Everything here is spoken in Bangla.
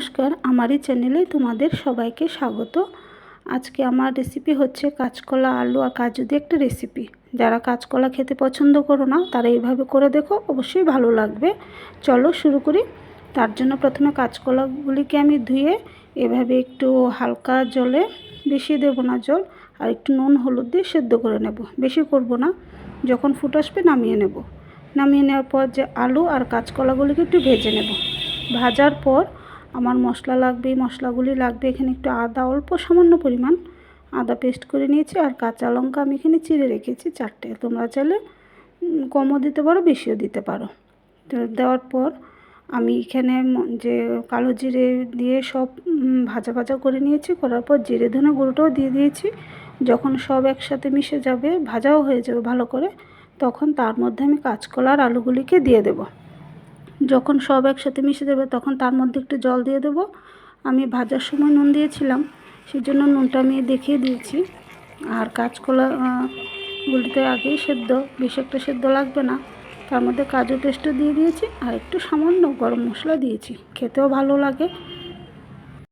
নমস্কার, আমারই চ্যানেলে তোমাদের সবাইকে স্বাগত। আজকে আমার রেসিপি হচ্ছে কাঁচকলা, আলু আর কাজু দিয়ে একটা রেসিপি। যারা কাঁচকলা খেতে পছন্দ করো না তারা এইভাবে করে দেখো, অবশ্যই ভালো লাগবে। চলো শুরু করি। তার জন্য প্রথমে কাঁচকলাগুলিকে আমি ধুয়ে এভাবে একটু হালকা জলে, বেশি দেবো না জল, আর একটু নুন হলুদ দিয়ে সেদ্ধ করে নেব। বেশি করব না, যখন ফুট আসবে নামিয়ে নেব। নামিয়ে নেওয়ার পর যে আলু আর কাঁচকলাগুলিকে একটু ভেজে নেব। ভাজার পর আমার মশলা লাগবে, এই মশলাগুলি লাগবে। এখানে একটু আদা, অল্প সামান্য পরিমাণ আদা পেস্ট করে নিয়েছি, আর কাঁচা লঙ্কা আমি এখানে চিড়ে রেখেছি 4টে। তোমরা চাইলে কমও দিতে পারো, বেশিও দিতে পারো। তো দেওয়ার পর আমি এখানে যে কালো জিরে দিয়ে সব ভাজা ভাজা করে নিয়েছি। করার পর জিরে ধনে গুঁড়োটাও দিয়ে দিয়েছি। যখন সব একসাথে মিশে যাবে, ভাজাও হয়ে যাবে ভালো করে, তখন তার মধ্যে আমি কাঁচকলা আর আলুগুলিকে দিয়ে দেব। যখন সব একসাথে মিশে যাবে তখন তার মধ্যে একটু জল দিয়ে দেবো। আমি ভাজার সময় নুন দিয়েছিলাম, সেই জন্য নুনটা আমি দেখিয়ে দিয়েছি। আর কাঁচকলাগুলিতে আগেই সেদ্ধ, বেশি একটা সেদ্ধ লাগবে না। তার মধ্যে কাজু পেস্টও দিয়ে দিয়েছি, আর একটু সামান্য গরম মশলা দিয়েছি। খেতেও ভালো লাগে,